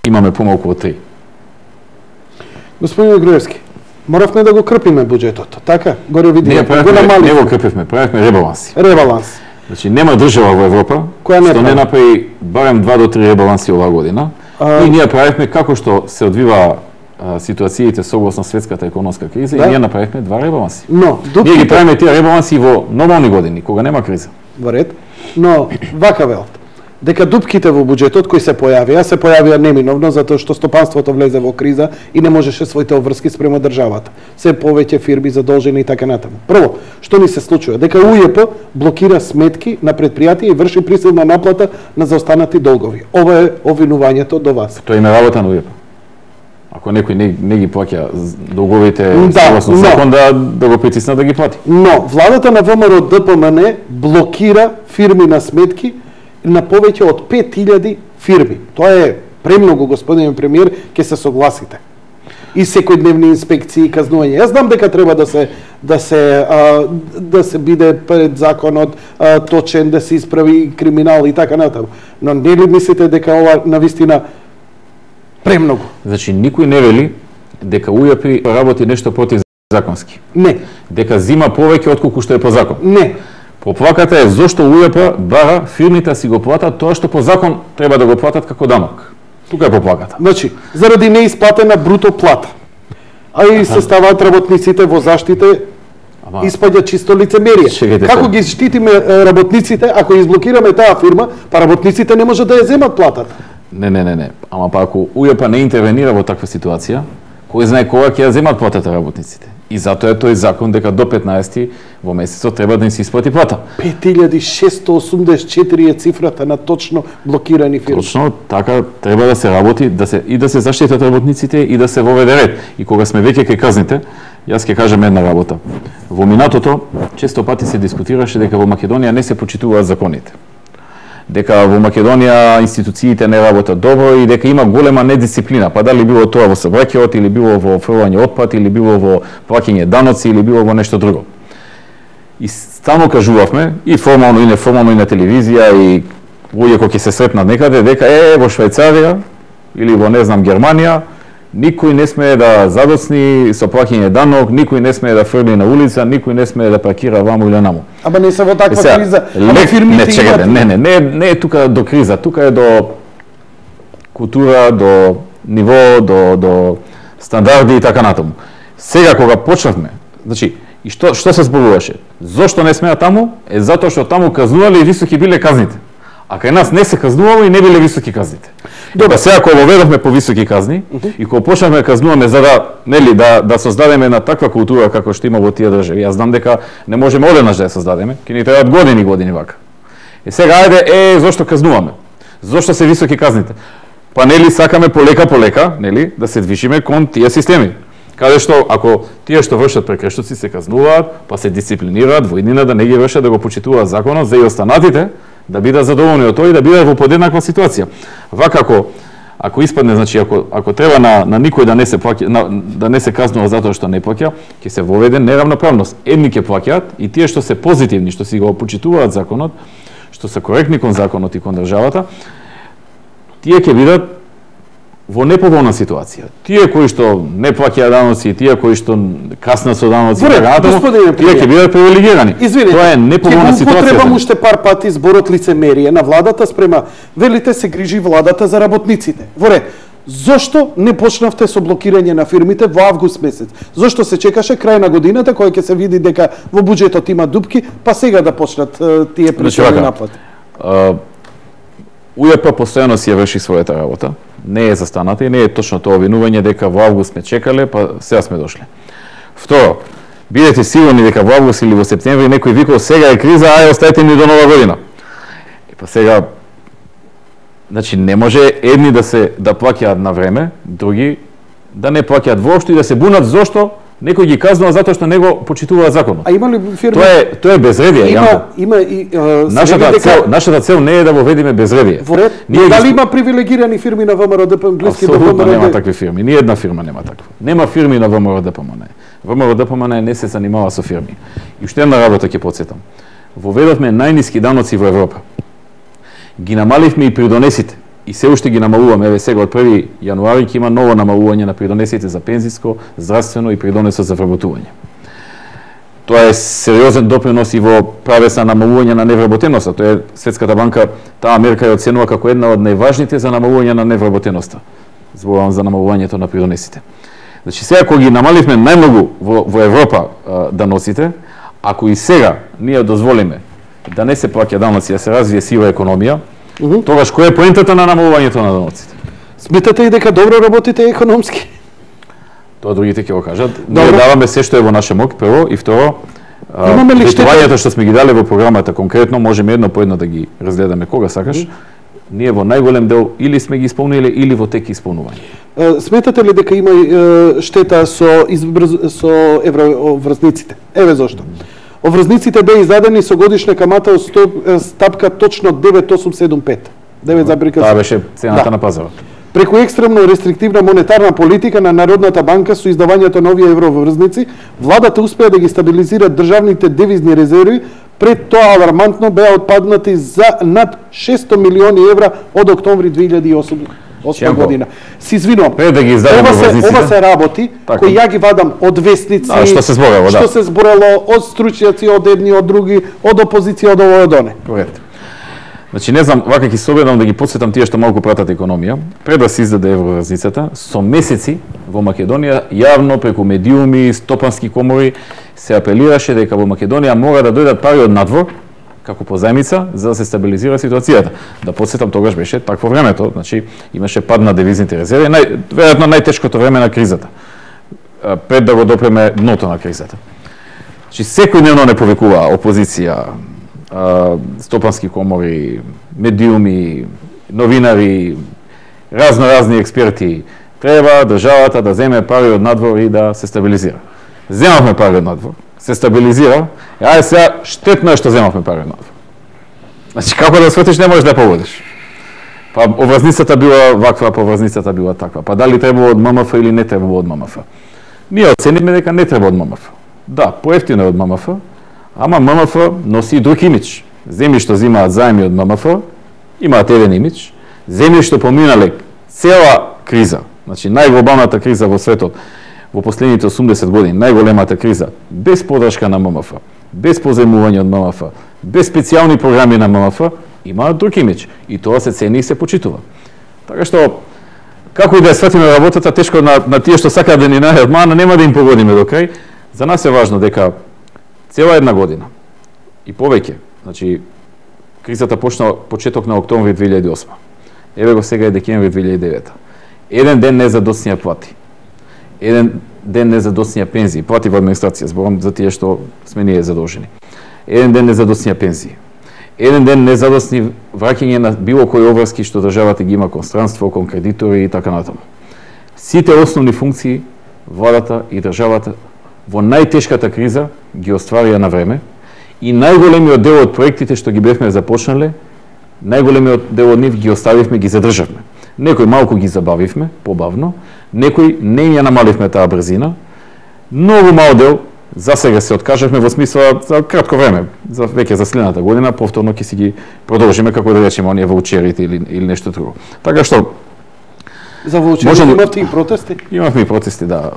имаме помалку од 3. Господине Груевски, моравме да го крпиме буџетот, така? Горе видиме. Не го крпивме, правевме ребаланси. Ребаланс. Значи нема држава во Европа што не направи барем 2 до 3 ребаланси оваа година. И ние правевме како што се одвива ситуациите согласно светската економска криза, и ние направивме 2 ребаланси. Но ние ги правиме тие ребаланси во нормални години, кога нема криза. Во ред. Но вака велат, дека дупките во буџетот кои се појавија неминовно затоа што стопанството влезе во криза и не можеше своите обврски спрема државата. Се повеќе фирми задолжени и така натаму. Прво, што ни се случува? Дека УЈП блокира сметки на предпријатија и врши присилна наплата на заостанати долгови. Ова е обвинувањето до вас. Тоа е работа на УЈП. Ако некој не ги плаќа долговите согласно закон, да го притисна да ги плати. Но владата на ВМРО ДПМН блокира фирми на сметки на повеќе од 5000 фирми. Тоа е премногу, господине премиер, ќе се согласите. И секојдневни инспекции и казнување. Јас знам дека треба да се биде пред законот точен, да се исправи криминал и така натаму. Но не ли мислите дека ова навистина премногу? Значи никој не вели дека УЈП работи нешто противзаконски. Не. Дека зима повеќе отколку што е по закон. Не. Поплаката е зошто УЈП бара фирмите си го платат тоа што по закон треба да го платат како данок. Тука е поплаката. Значи, заради неисплатена бруто плата. А и се ставаат работниците во заштите, испаѓа чисто лицемерие. Како ги штитиме работниците ако изблокираме таа фирма, па работниците не можат да ја земат платата? Не. Ама па ако УЈП не интервенира во таква ситуација, кој знае кога ќе ја земат платата работниците? И затоа е тој закон дека до 15 во месецот треба да им се исплати плата. 5684 е цифрата на точно блокирани фирми. Точно така треба да се работи, да се заштитат работниците и да се воведе ред. И кога сме веќе кај казните, јас ќе кажам една работа. Во минатото често пати се дискутираше дека во Македонија не се почитуваат законите. Дека во Македонија институциите не работат добро и дека има голема недисциплина, па дали било тоа во сообраќајот или било во фрлање отпад или било во плаќање даноци или било во нешто друго. И стално кажувавме и формално и неформално и на телевизија и луѓе кои ќе се сретнат некаде дека во Швајцарија или во не знам Германија никој не смее да задоцни со плаќање данок, никој не смее да фрли на улица, никој не смее да паркира ваму или наму. Ама не се во таква криза. Не е тука до криза, тука е до култура, до ниво, до стандарди и така натаму. Сега кога почнавме, значи, и што се зборуваше? Зошто не смеа таму? Е затоа што таму казнувале и високи биле казните. А кај нас не се казнувало и не биле високи казните. Добре, сега кога воведовме по високи казни и кога почнавме да казнуваме за да создадеме една таква култура како што има во тие држави. Јас знам дека не можеме одеднаш да ја создадеме, ќе ни требаат години вака. И сега ајде зошто казнуваме? Зошто се високи казните? Па сакаме полека, да се движиме кон тие системи. Каде што ако тие што вршат прекршоци се казнуваат, па се дисциплинираат во иднина да не ги вршат, да го почитуваат законот, за и останатите да бидат задоволни од тоа и да бидат во подеднаква ситуација. Вака ако испадне, значи ако треба на никој да не се плаќа, да не се казнува затоа што не плаќа, ќе се воведе неравноправност. Едни ќе плаќаат и тие што се позитивни, што си го почитуваат законот, што се коректни кон законот и кон државата, тие ќе бидат во неповолна ситуација. Тие кои што не плаќаат даноци, тие кои што каснат со даноци, тие ќе бидат привилегирани. Тоа е неповолна ситуација. Потребам уште пар пати зборот лицемерие на владата спрема велите се грижи владата за работниците. Зошто не почнавте со блокирање на фирмите во август месец? Зошто се чекаше крај на годината кој ќе се види дека во буџетот има дупки, па сега да почнат тие присилни наплати? УЈП постојано си ја врши својата работа. Не е застаната и не е точно тоа обвинување дека во август сме чекале, па сега сме дошле. Второ, бидете сигурни дека во август или во септември некој викал сега е криза, ај оставете ни до нова година. Па сега, значи не може едни да плаќаат на време, други да не плаќаат воопшто и да се бунат зошто некој ги казнува затоа што не го почитуваат законот. А има ли фирми? Тоа е безредие, Јанко. Има и нашата цел не е да воведеме безредие. Дали има привилегирани фирми на ВМРО ДПМН, блиски до ВМРО? Апсолутно нема такви фирми. Ни една фирма нема таква. Нема фирми на ВМРО ДПМН. ВМРО ДПМН не се занимава со фирми. И уште една работа ќе потсетам. Воведовме најниски даноци во Европа. Ги намаливме и придонесите. и се уште ги намалуваме, еве сега од 1 јануари ќе има ново намалување на придонесите за пензиско, здравствено и придонесот за вработување. Тоа е сериозен допринос и во правец на намалување на невработеноста. Тоа е Светската банка, таа мерка ја оценува како една од најважните за намалување на невработеноста. Зборувам за намалувањето на придонесите. Значи сега кога ги намаливме најмногу во Европа даноците, ако и сега ние дозволиме да не се плаќа даноци, да се развие сива економија, тогаш која е поентата на намалувањето на даноците? Сметате и дека добро работите економски? Тоа другите ќе го кажат. Ние даваме се што е во наша мок, прво, и второ, ветувањето што сме ги дали во програмата конкретно, можеме едно по едно да ги разгледаме кога сакаш. Ние во најголем дел или сме ги исполниле или во тек исполнување. Сметате ли дека има штета со евроврзниците? Еве зошто. Оврзниците беа издадени со годишна камата од стапка точно 9,875. 9,875. Таа беше цената на пазарот. Преку екстремно рестриктивна монетарна политика на Народната банка со издавањето на овие евроврзници, владата успеа да ги стабилизира државните девизни резерви, пред тоа алармантно беа отпаднати за над 600 милиони евра од октомври 2008 година. Се извинувам. Да ги ова се работи кои ја ги вадам од вестници, што се зборело, што се зборело од стручњаци, од едни, од други, од опозиција, од ово, од оне. Коректно. Значи, не знам, вака ќе се обидам да ги потсетам тие што малку пратат економија. Пред да се издаде евроврзницата, со месеци во Македонија јавно преку медиуми, стопански комори се апелираше дека во Македонија мора да дојдат пари од надвор како позајмица за да се стабилизира ситуацијата. Да потсетам, тогаш беше такво времето, значи имаше пад на девизните резерви, веројатно најтешкото време на кризата. Пред да го допреме дното на кризата. Значи секојдневно не повикуваа опозиција, стопански комори, медиуми, новинари, разни експерти, треба државата да земе пари од надвор и да се стабилизира. Земавме пари од надвор, се стабилизира, ајде сега штетно е што земавме пари од надвор. Значи како да сфатиш не можеш да поводиш. Па оврзницата била ваква, па оврзницата била таква. Па дали треба од ММФ или не треба од ММФ? Ние оценивме дека не треба од ММФ. Да, поевтино е од ММФ, ама ММФ носи и друг имидж. Земји што земаат заеми од ММФ имаат еден имидж. Земји што поминале цела криза, значи најглобалната криза во светот во последните 80 години, најголемата криза, без подршка на ММФ, без позајмување од ММФ, без специјални програми на ММФ, имаат друг имидж и тоа се цени и се почитува. Така што како и да ја сватиме работата, тешко на тие што сакаат да ни најдат мана, нема да им погодиме до крај. За нас е важно дека цела една година и повеќе, значи кризата почна почеток на октомври 2008. Еве го сега е декември 2009. Еден ден не задоцнија плати. Еден ден не задоцнија пензии, плати во администрација, зборам за тие што сме ние задолжени. Еден ден не задоцнија пензии. Еден ден не задоцни враќање на било кои обврски што државата ги има кон странство, кон кредитори и така натаму. Сите основни функции владата и државата во најтешката криза ги остварија на време и најголемиот дел од проектите што ги бевме започнале, најголемиот дел од нив ги оставивме, ги задржавме. Некои малку ги забавивме, побавно, некои не ја намаливме таа брзина, многу мал дел за сега се откажавме во смисла за кратко време, за веќе за следната година, повторно ќе си ги продолжиме како да речеме оние ваучерите или нешто друго. Така што за ваучерите имавте и протести? Имавме и протести, да.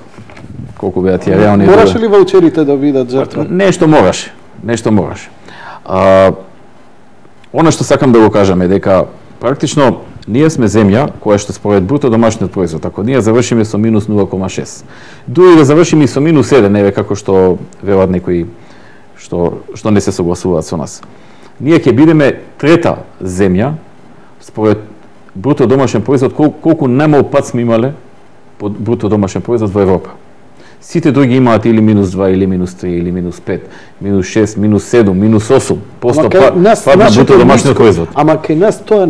Колку беа тие реални. Мораше ли ваучерите да бидат жртва? Нешто мораше. Она што сакам да го кажам е дека практично ние сме земја која што според бруто домашниот производ, ако ние завршиме со минус 0,6, дури да завршиме и со минус 1, еве како што велат некои што не се согласуваат со нас. Ние ќе бидеме трета земја според бруто домашен производ колку најмал пат сме имале по бруто домашен производ во Европа. Сите други имаат или минус 2, или минус 3, или минус 5, минус 6, минус 7, минус 8% пад на бруто домашниот производ. Ама кај нас тоа